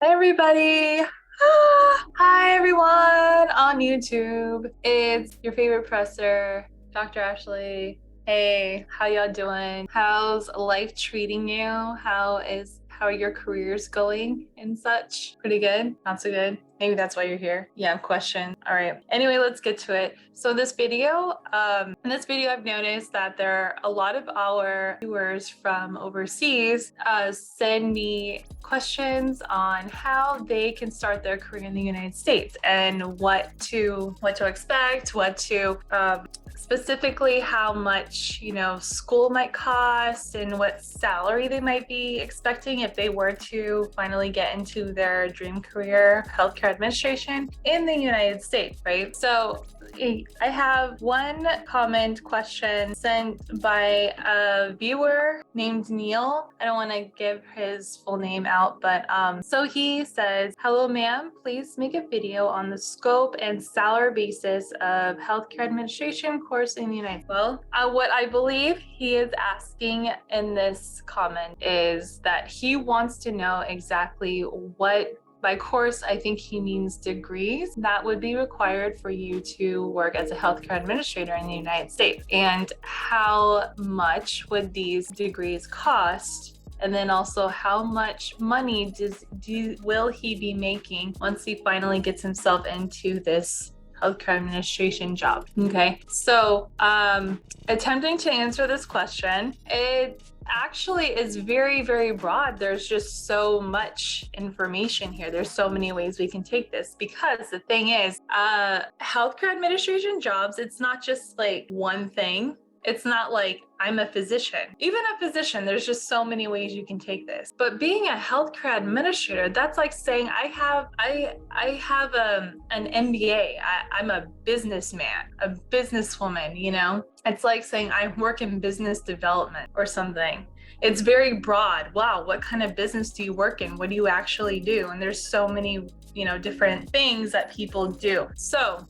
Hi, everybody. Hi, everyone on YouTube. It's your favorite professor, Dr. Ashley. Hey, how y'all doing? How's life treating you? How are your careers going and such? Pretty good? Not so good? Maybe that's why you're here. You have questions. All right. Anyway, let's get to it. So in this video, I've noticed that there are a lot of our viewers from overseas send me questions on how they can start their career in the United States and what to expect, specifically how much school might cost and what salary they might be expecting if they were to finally get into their dream career, healthcare administration in the United States, right? So I have one comment question sent by a viewer named Neil. I don't want to give his full name out, but so he says, "Hello, ma'am. Please make a video on the scope and salary basis of healthcare administration course in the United States." Well, what I believe he is asking in this comment is that he wants to know exactly what. By course, I think he means degrees that would be required for you to work as a healthcare administrator in the United States. And how much would these degrees cost? And then also, how much money will he be making once he finally gets himself into this healthcare administration job? Okay, so attempting to answer this question, it actually is very, very broad. There's just so much information here. There's so many ways we can take this, because the thing is, healthcare administration jobs, it's not just like one thing. It's not like I'm a physician. Even a physician, there's just so many ways you can take this. But being a healthcare administrator, that's like saying I have an MBA. I'm a businessman, a businesswoman, It's like saying I work in business development or something. It's very broad. Wow, what kind of business do you work in? What do you actually do? And there's so many different things that people do. So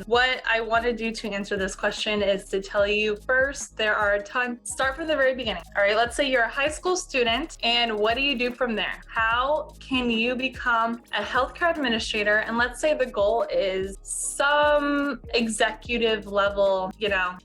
what I want to do to answer this question is to tell you first, there are a ton. Start from the very beginning. All right, let's say you're a high school student, and what do you do from there? How can you become a healthcare administrator? And let's say the goal is some executive level,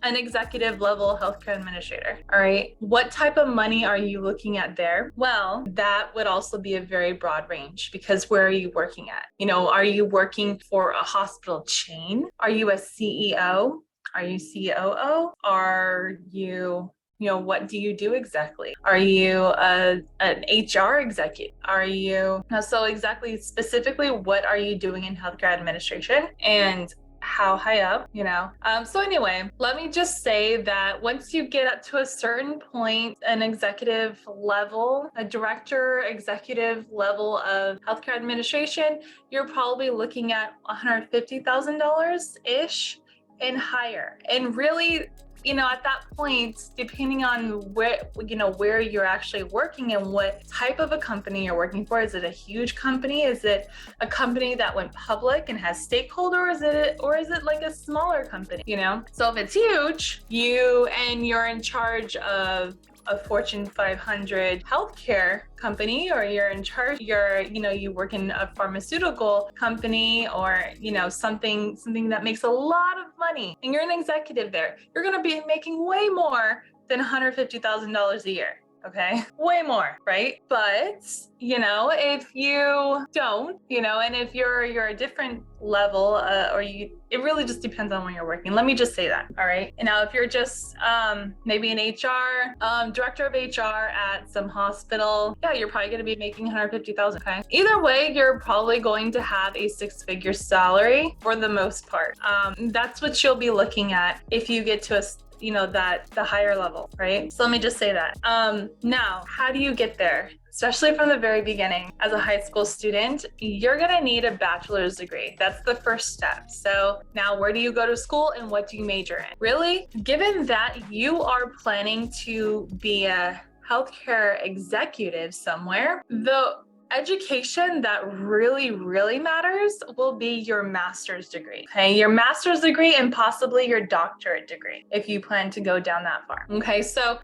an executive level healthcare administrator. All right, what type of money are you looking at there? Well, that would also be a very broad range, because where are you working at? Are you working for a hospital chain? Are you a CEO? Are you COO? Are you, what do you do exactly? Are you an HR executive? So exactly, specifically, what are you doing in healthcare administration? And how high up, So anyway, let me just say that once you get up to a certain point, an executive level, a director, executive level of healthcare administration, you're probably looking at $150,000-ish and higher. And really, at that point, depending on where you're actually working and what type of a company you're working for, is it a huge company? Is it a company that went public and has stakeholders? Or is it like a smaller company? So if it's huge, you're in charge of a Fortune 500 healthcare company, or you're in charge, you work in a pharmaceutical company, or something that makes a lot of money, and you're an executive there, you're going to be making way more than $150,000 a year. Okay, way more, right? But if you don't, and if you're a different level, it really just depends on where you're working. Let me just say that. All right. And now if you're just maybe an HR director of HR at some hospital, yeah, you're probably going to be making $150,000. Okay. Either way, you're probably going to have a six-figure salary for the most part. That's what you'll be looking at if you get to the higher level, right? So let me just say that. Now, how do you get there? Especially from the very beginning, as a high school student, you're gonna need a bachelor's degree. That's the first step. So now, where do you go to school and what do you major in? Really, given that you are planning to be a healthcare executive somewhere, education that really, really matters will be your master's degree. Okay, your master's degree and possibly your doctorate degree if you plan to go down that far. Okay, so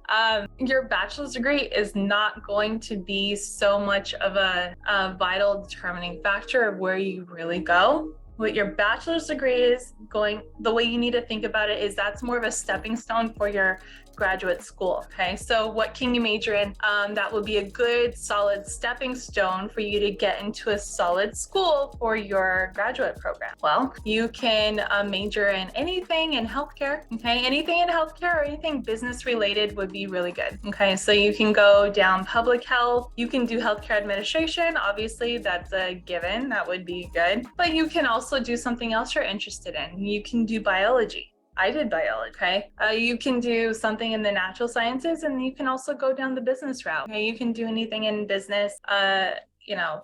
your bachelor's degree is not going to be so much of a vital determining factor of where you really go. What your bachelor's degree is the way you need to think about it is that's more of a stepping stone for your graduate school. Okay, so what can you major in? That would be a good solid stepping stone for you to get into a solid school for your graduate program. Well, you can major in anything in healthcare. Okay, anything in healthcare or anything business related would be really good. Okay, so you can go down public health, you can do healthcare administration. Obviously, that's a given, that would be good. But you can also do something else you're interested in. You can do biology. I did biology, okay? You can do something in the natural sciences, and you can also go down the business route. Okay, you can do anything in business,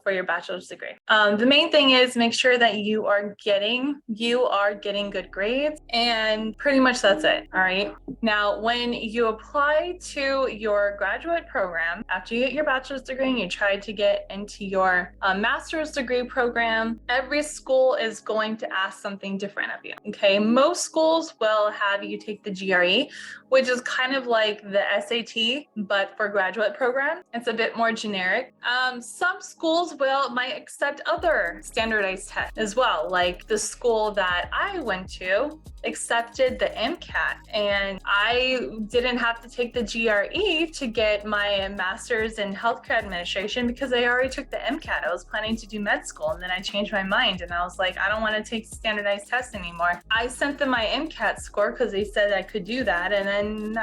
for your bachelor's degree. The main thing is make sure that you are getting good grades, and pretty much that's it, all right? Now, when you apply to your graduate program, after you get your bachelor's degree and you try to get into your master's degree program, every school is going to ask something different of you, okay? Most schools will have you take the GRE, which is kind of like the SAT, but for graduate program. It's a bit more generic. Some schools might accept other standardized tests as well. Like the school that I went to accepted the MCAT, and I didn't have to take the GRE to get my master's in healthcare administration because I already took the MCAT. I was planning to do med school, and then I changed my mind and I was like, I don't want to take standardized tests anymore. I sent them my MCAT score because they said I could do that, and then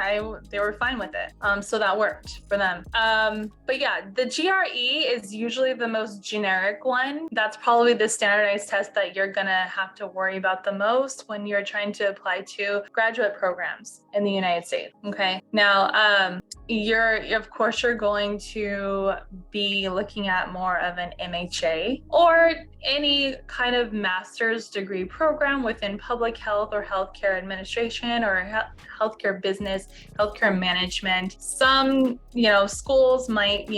they were fine with it. So that worked for them. But yeah, the GRE is usually the most generic one. That's probably the standardized test that you're gonna have to worry about the most when you're trying to apply to graduate programs in the United States. Okay. Now, you're going to be looking at more of an MHA or any kind of master's degree program within public health or healthcare administration or healthcare business, healthcare management. Some, schools might,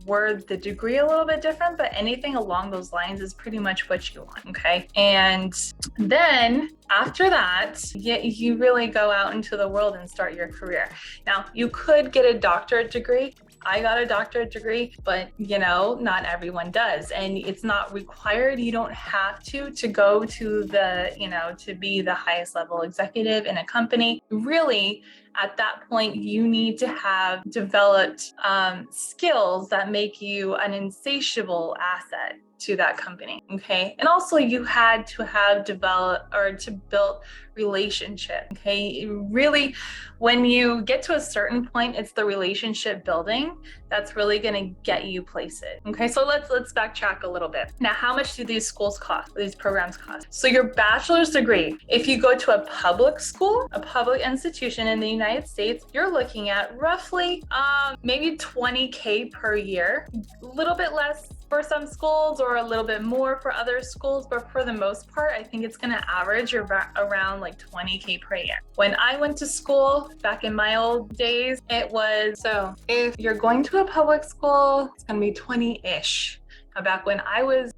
word the degree a little bit different, but anything along those lines is pretty much what you want. Okay. And then after that, you really go out into the world and start your career. Now, you could get a doctorate degree. I got a doctorate degree, but not everyone does. And it's not required. You don't have to go to to be the highest level executive in a company. Really, at that point, you need to have developed skills that make you an insatiable asset to that company. Okay. And also you had to have developed or to build relationship. Okay. Really, when you get to a certain point, it's the relationship building that's really going to get you places. Okay. So let's backtrack a little bit. Now, how much do these schools cost? These programs cost? So your bachelor's degree, if you go to a public school, a public institution in the United States, you're looking at roughly maybe $20,000 per year, a little bit less for some schools or a little bit more for other schools, but for the most part, I think it's going to average around like $20,000 per year. When I went to school back in my old days, it was, so if you're going to a public school, it's going to be 20-ish. Back when I was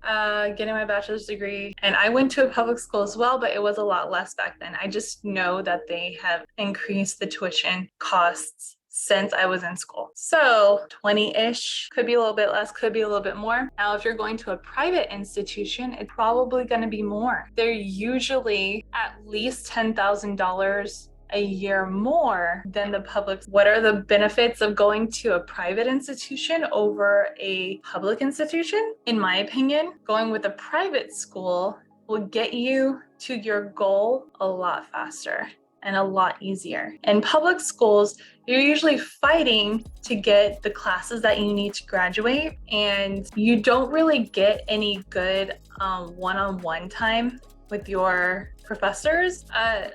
getting my bachelor's degree, and I went to a public school as well, but it was a lot less back then. I just know that they have increased the tuition costs since I was in school. So 20-ish, could be a little bit less, could be a little bit more. Now, if you're going to a private institution, it's probably going to be more. They're usually at least $10,000 a year more than the public. What are the benefits of going to a private institution over a public institution? In my opinion, going with a private school will get you to your goal a lot faster and a lot easier. In public schools, you're usually fighting to get the classes that you need to graduate, and you don't really get any good one-on-one time with your professors.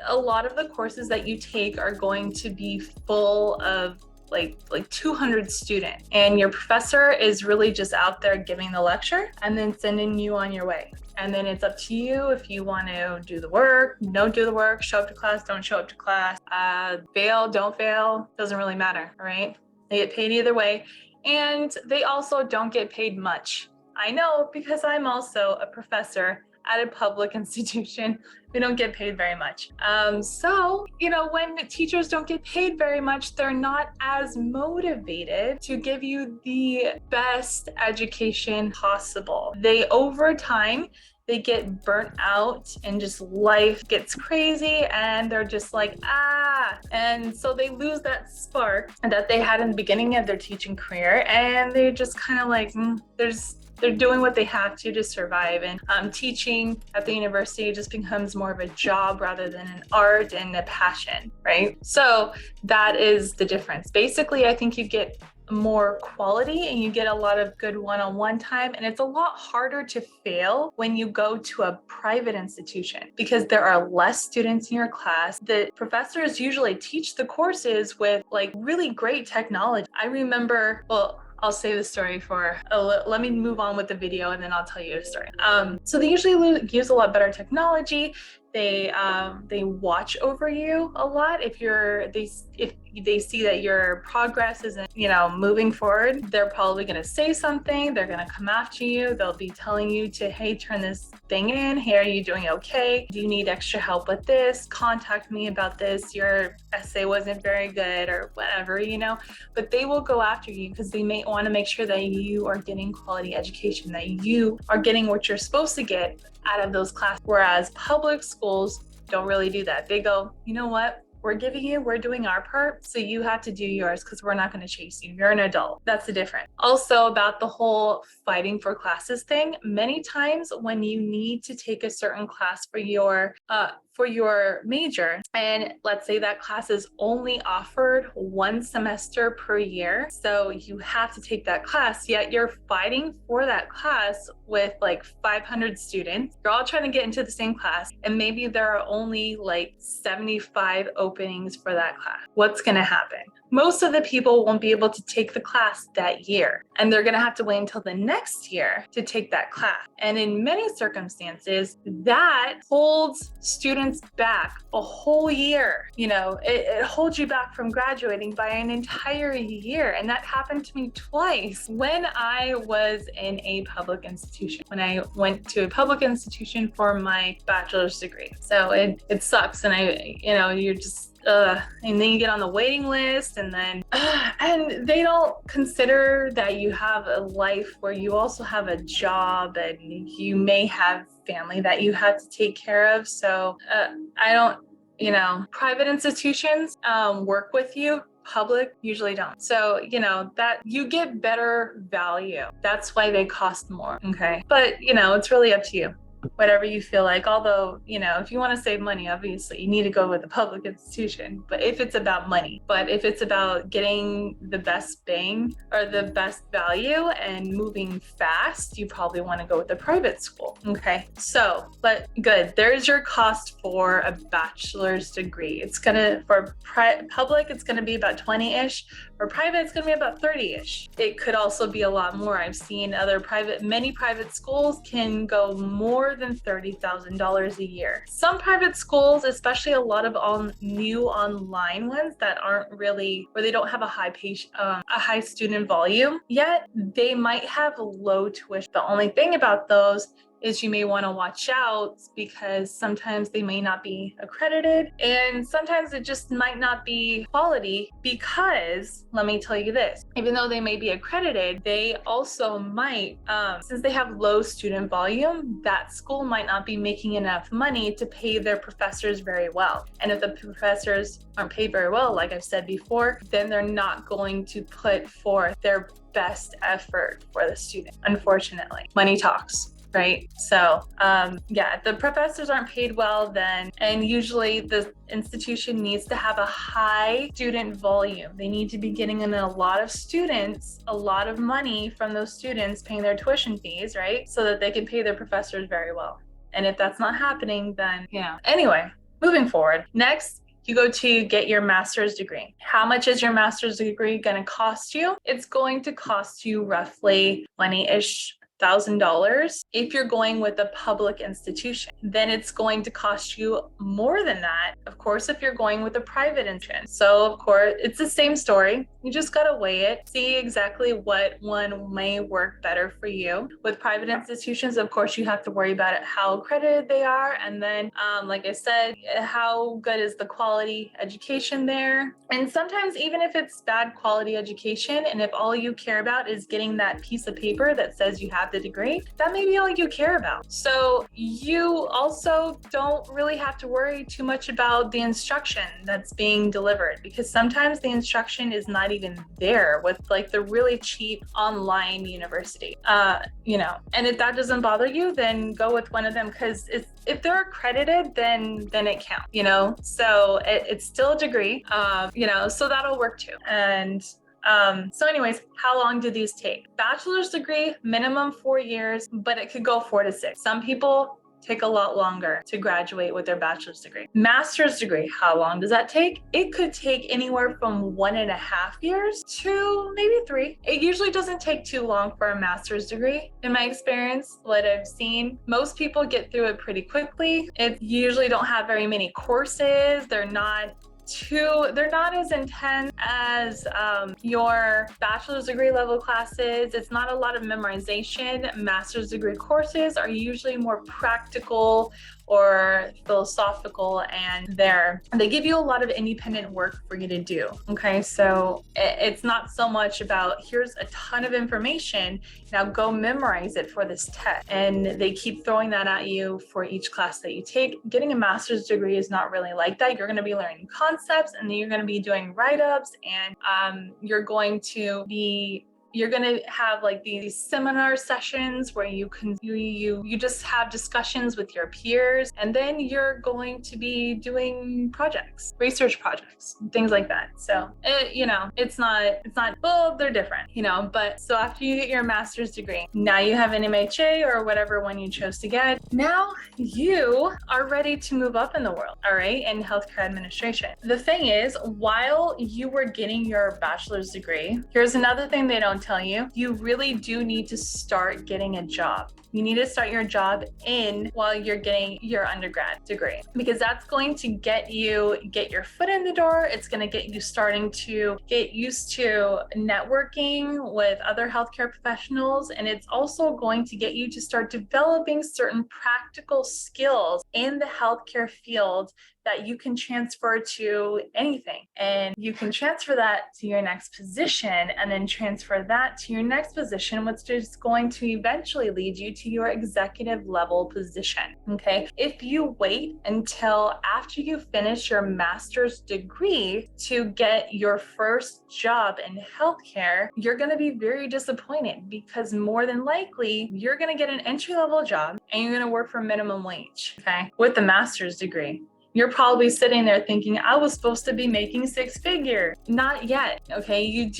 A lot of the courses that you take are going to be full of like 200 students, and your professor is really just out there giving the lecture and then sending you on your way. And then it's up to you if you want to do the work, don't do the work, show up to class, don't show up to class, fail, don't fail, doesn't really matter, all right? They get paid either way. And they also don't get paid much I know, because I'm also a professor at a public institution. We don't get paid very much. So, when teachers don't get paid very much, they're not as motivated to give you the best education possible. Over time, they get burnt out and just life gets crazy and they're just like, and so they lose that spark that they had in the beginning of their teaching career, and they're just kind of like, they're doing what they have to survive. And teaching at the university just becomes more of a job rather than an art and a passion, right? So that is the difference. Basically, I think you get more quality and you get a lot of good one-on-one time, and it's a lot harder to fail when you go to a private institution because there are less students in your class. The professors usually teach the courses with like really great technology. I remember, I'll save the story for, let me move on with the video and then I'll tell you a story. So they usually use a lot better technology. They watch over you a lot. If they see that your progress isn't, moving forward, they're probably going to say something. They're going to come after you. They'll be telling you to, hey, turn this thing in. Hey, are you doing okay? Do you need extra help with this? Contact me about this. Your essay wasn't very good or whatever, but they will go after you because they may want to make sure that you are getting quality education, that you are getting what you're supposed to get out of those classes. Whereas public schools don't really do that. They go, you know what? We're doing our part, so you have to do yours because we're not going to chase you. You're an adult. That's the difference. Also, about the whole fighting for classes thing, many times when you need to take a certain class for your major, and let's say that class is only offered one semester per year, so you have to take that class, yet you're fighting for that class with like 500 students. You're all trying to get into the same class, and maybe there are only like 75 openings for that class. What's going to happen? Most of the people won't be able to take the class that year, and they're going to have to wait until the next year to take that class. And in many circumstances, that holds students back a whole year. It holds you back from graduating by an entire year. And that happened to me twice when I was in a public institution, when I went to a public institution for my bachelor's degree. So it sucks. And you're just, and then you get on the waiting list, and they don't consider that you have a life where you also have a job and you may have family that you have to take care of. So private institutions work with you. Public usually don't. So, that you get better value. That's why they cost more. Okay. But, it's really up to you. Whatever you feel like. Although, if you want to save money, obviously you need to go with a public institution, but if it's about money, but if it's about getting the best bang or the best value and moving fast, you probably want to go with a private school. Okay. So, but good. There's your cost for a bachelor's degree. For public, it's going to be about 20-ish. For private, it's going to be about 30-ish. It could also be a lot more. I've seen many private schools can go more than $30,000 a year. Some private schools, especially a lot of new online ones that aren't really, where they don't have a high student volume yet, they might have low tuition. The only thing about those is you may want to watch out because sometimes they may not be accredited, and sometimes it just might not be quality because, let me tell you this, even though they may be accredited, they also might, since they have low student volume, that school might not be making enough money to pay their professors very well. And if the professors aren't paid very well, like I've said before, then they're not going to put forth their best effort for the student. Unfortunately, money talks. Right. So, the professors aren't paid well then. And usually the institution needs to have a high student volume. They need to be getting in a lot of students, a lot of money from those students paying their tuition fees, right? So that they can pay their professors very well. And if that's not happening, then, Anyway, moving forward. Next, you go to get your master's degree. How much is your master's degree going to cost you? It's going to cost you roughly $4,000 if you're going with a public institution. Then it's going to cost you more than that, of course, if you're going with a private institution. So of course, it's the same story. You just got to weigh it, see exactly what one may work better for you. With private institutions, of course, you have to worry about how accredited they are. And then, like I said, how good is the quality education there? And sometimes even if it's bad quality education, and if all you care about is getting that piece of paper that says you have the degree, that may be all you care about. So you also don't really have to worry too much about the instruction that's being delivered, because sometimes the instruction is not even there with like the really cheap online university. And if that doesn't bother you, then go with one of them, because if they're accredited, then it counts, so it's still a degree, so that'll work too. And so anyways, how long do these take? Bachelor's degree, minimum 4 years, but it could go 4 to 6. Some people take a lot longer to graduate with their bachelor's degree. Master's degree, how long does that take? It could take anywhere from 1.5 years to maybe 3. It usually doesn't take too long for a master's degree. In my experience, what I've seen, most people get through it pretty quickly. It usually don't have very many courses. They're not as intense as your bachelor's degree level classes. It's not a lot of memorization. Master's degree courses are usually more practical or philosophical, and they give you a lot of independent work for you to do. Okay, so it's not so much about here's a ton of information, now go memorize it for this test, and they keep throwing that at you for each class that you take. Getting a master's degree is not really like that. You're going to be learning concepts, and then you're going to be doing write-ups, and you're going to have like these seminar sessions where you just have discussions with your peers, and then you're going to be doing research projects, things like that. So it's not well, they're different, but so after you get your master's degree, now you have an MHA or whatever one you chose to get. Now you are ready to move up in the world, all right, in healthcare administration. The thing is, while you were getting your bachelor's degree, here's another thing they don't tell you. You really do need to start getting a job. You need to start your job while you're getting your undergrad degree, because that's going to get your foot in the door. It's going to get you starting to get used to networking with other healthcare professionals. And it's also going to get you to start developing certain practical skills in the healthcare field that you can transfer to anything. And you can transfer that to your next position, and then transfer that to your next position, which is going to eventually lead you to your executive level position. Okay. If you wait until after you finish your master's degree to get your first job in healthcare, you're going to be very disappointed, because more than likely you're going to get an entry-level job and you're going to work for minimum wage. Okay. With the master's degree. You're probably sitting there thinking, I was supposed to be making 6-figure. Not yet, okay? You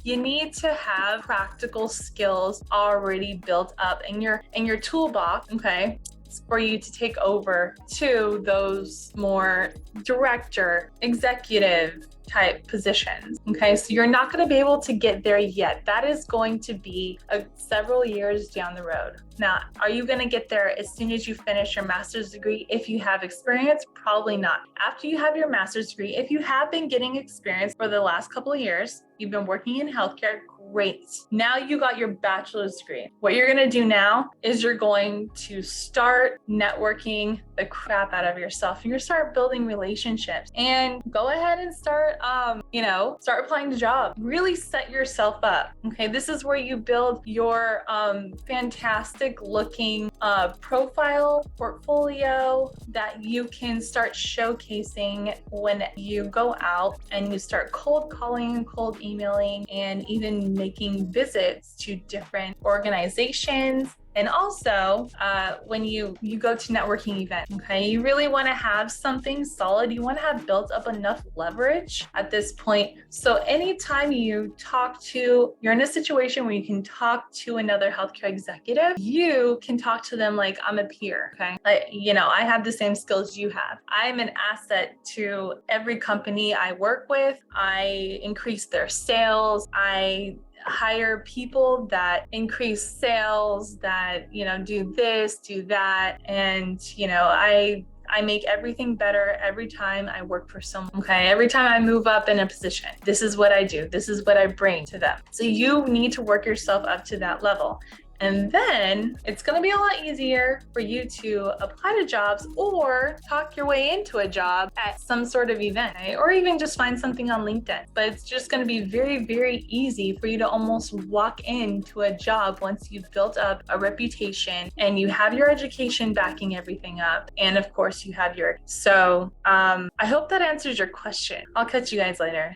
need to have practical skills already built up in your toolbox, okay? For you to take over to those more director, executive type positions. Okay, so you're not going to be able to get there yet. That is going to be several years down the road. Now, are you going to get there as soon as you finish your master's degree? If you have experience, probably not. After you have your master's degree, if you have been getting experience for the last couple of years, you've been working in healthcare, great. Now you got your bachelor's degree. What you're going to do now is you're going to start networking the crap out of yourself, and you're start building relationships, and go ahead and start applying to jobs. Really set yourself up. Okay. This is where you build your fantastic looking profile portfolio that you can start showcasing when you go out and you start cold calling, cold emailing, and even making visits to different organizations. And also, when you go to networking events, okay, you really want to have something solid. You want to have built up enough leverage at this point. So anytime you're in a situation where you can talk to another healthcare executive, you can talk to them like I'm a peer, okay? I have the same skills you have. I'm an asset to every company I work with. I increase their sales. I hire people that increase sales, that, do this, do that. And, I make everything better every time I work for someone. Okay. Every time I move up in a position, this is what I do. This is what I bring to them. So you need to work yourself up to that level. And then it's going to be a lot easier for you to apply to jobs or talk your way into a job at some sort of event, right? Or even just find something on LinkedIn. But it's just going to be very, very easy for you to almost walk into a job once you've built up a reputation and you have your education backing everything up. And of course, you have your. So I hope that answers your question. I'll catch you guys later.